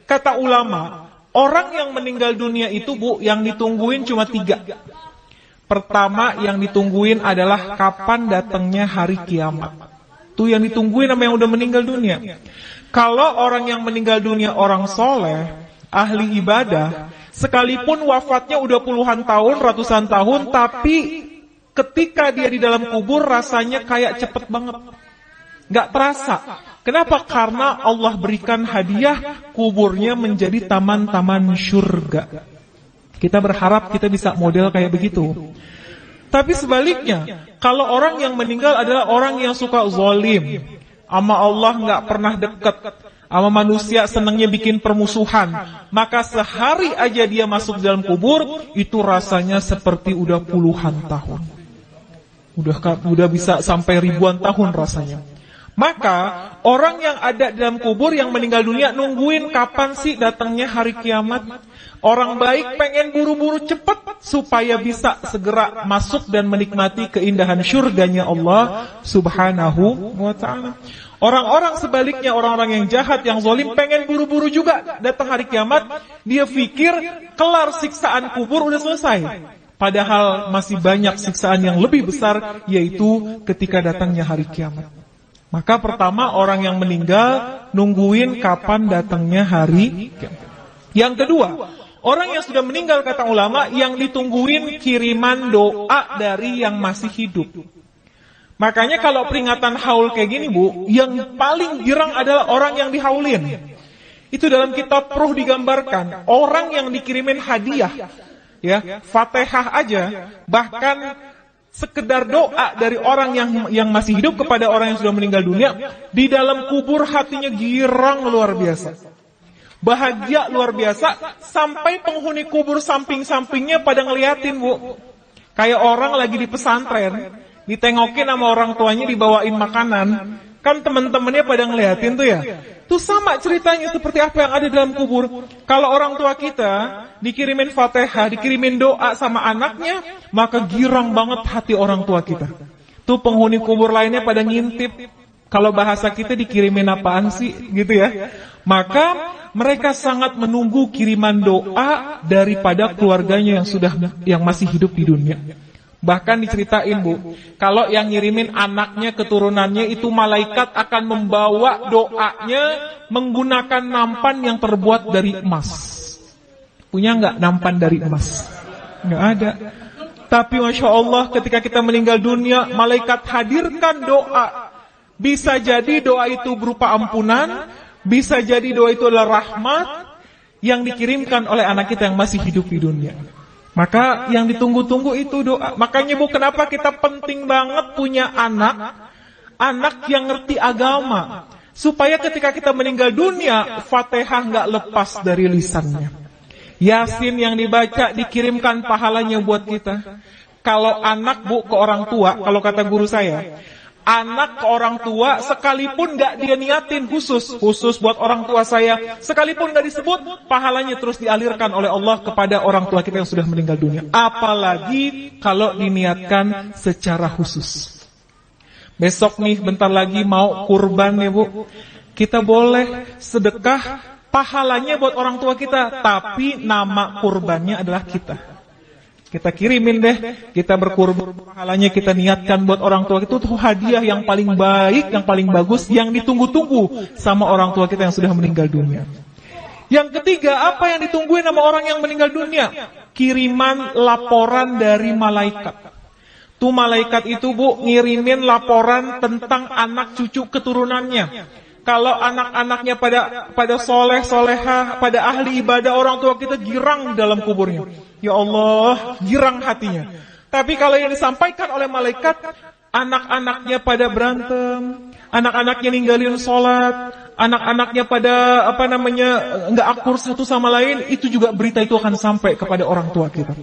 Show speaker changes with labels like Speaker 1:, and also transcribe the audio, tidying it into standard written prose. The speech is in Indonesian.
Speaker 1: kata ulama, orang yang meninggal dunia itu Bu, yang ditungguin cuma 3. Pertama yang ditungguin adalah kapan datangnya hari kiamat. Itu yang ditungguin sama yang udah meninggal dunia. Kalau orang yang meninggal dunia orang soleh, ahli ibadah, sekalipun wafatnya udah puluhan tahun, ratusan tahun, tapi ketika dia di dalam kubur rasanya kayak cepet banget. Gak terasa. Kenapa? Karena Allah berikan hadiah kuburnya menjadi taman-taman surga. Kita berharap kita bisa model kayak begitu. Tapi sebaliknya, kalau orang yang meninggal adalah orang yang suka zalim, sama Allah gak pernah dekat, sama manusia senangnya bikin permusuhan, maka sehari aja dia masuk dalam kubur, itu rasanya seperti udah puluhan tahun. Udah bisa sampai ribuan tahun rasanya. Maka orang yang ada dalam kubur yang meninggal dunia nungguin kapan sih datangnya hari kiamat. Orang baik pengen buru-buru cepat supaya bisa segera masuk dan menikmati keindahan syurganya Allah Subhanahu wa ta'ala. Orang-orang sebaliknya, orang-orang yang jahat, yang zalim pengen buru-buru juga datang hari kiamat. Dia pikir kelar siksaan kubur udah selesai. Padahal masih banyak siksaan yang lebih besar, yaitu ketika datangnya hari kiamat. Maka pertama orang yang meninggal nungguin kapan datangnya hari kiamat. Yang kedua, orang yang sudah meninggal kata ulama yang ditungguin kiriman doa dari yang masih hidup. Makanya kalau peringatan haul kayak gini Bu, yang paling girang adalah orang yang dihaulin. Itu dalam kitab Ruh digambarkan, orang yang dikirimin hadiah, ya, Fatihah aja, bahkan sekedar doa dari orang yang masih hidup kepada orang yang sudah meninggal dunia, di dalam kubur hatinya girang luar biasa. Bahagia luar biasa, sampai penghuni kubur samping-sampingnya pada ngeliatin Bu. Kayak orang lagi di pesantren, ditengokin sama orang tuanya dibawain makanan, kan teman-temannya pada ngeliatin tuh ya. Itu sama ceritanya seperti apa yang ada dalam kubur. Kalau orang tua kita dikirimin Fatihah, dikirimin doa sama anaknya, maka girang banget hati orang tua kita. Tuh penghuni kubur lainnya pada ngintip. Kalau bahasa kita dikirimin apaan sih gitu ya. Maka mereka sangat menunggu kiriman doa daripada keluarganya yang masih hidup di dunia. Bahkan diceritain Bu, kalau yang ngirimin anaknya, keturunannya, itu malaikat akan membawa doanya menggunakan nampan yang terbuat dari emas. Punya nggak nampan dari emas? Nggak ada. Tapi Masya Allah ketika kita meninggal dunia, malaikat hadirkan doa. Bisa jadi doa itu berupa ampunan, bisa jadi doa itu adalah rahmat yang dikirimkan oleh anak kita yang masih hidup di dunia. Maka yang ditunggu-tunggu itu doa. Makanya Bu, kenapa kita penting banget punya anak yang ngerti agama, supaya ketika kita meninggal dunia, Fatihah nggak lepas dari lisannya. Yasin yang dibaca dikirimkan pahalanya buat kita. Kalau anak Bu ke orang tua, kalau kata guru saya, anak ke orang tua sekalipun gak dia niatin khusus buat orang tua saya, sekalipun gak disebut, pahalanya terus dialirkan oleh Allah kepada orang tua kita yang sudah meninggal dunia. Apalagi kalau diniatkan secara khusus. Besok nih bentar lagi mau kurban ya Bu, kita boleh sedekah, pahalanya buat orang tua kita, tapi nama kurbannya adalah kita. Kita kirimin deh, kita berkurban, pahalanya kita niatkan buat orang tua itu tuh hadiah yang paling baik, yang paling bagus, yang ditunggu-tunggu sama orang tua kita yang sudah meninggal dunia. Yang ketiga, apa yang ditungguin sama orang yang meninggal dunia? Kiriman laporan dari malaikat. Tuh malaikat itu Bu ngirimin laporan tentang anak cucu keturunannya. Kalau anak-anaknya pada soleh, solehah, pada ahli ibadah, orang tua kita girang dalam kuburnya. Ya Allah, girang hatinya. Tapi kalau yang disampaikan oleh malaikat, anak-anaknya pada berantem, anak-anaknya ninggalin sholat, anak-anaknya pada nggak akur satu sama lain, itu juga berita itu akan sampai kepada orang tua kita.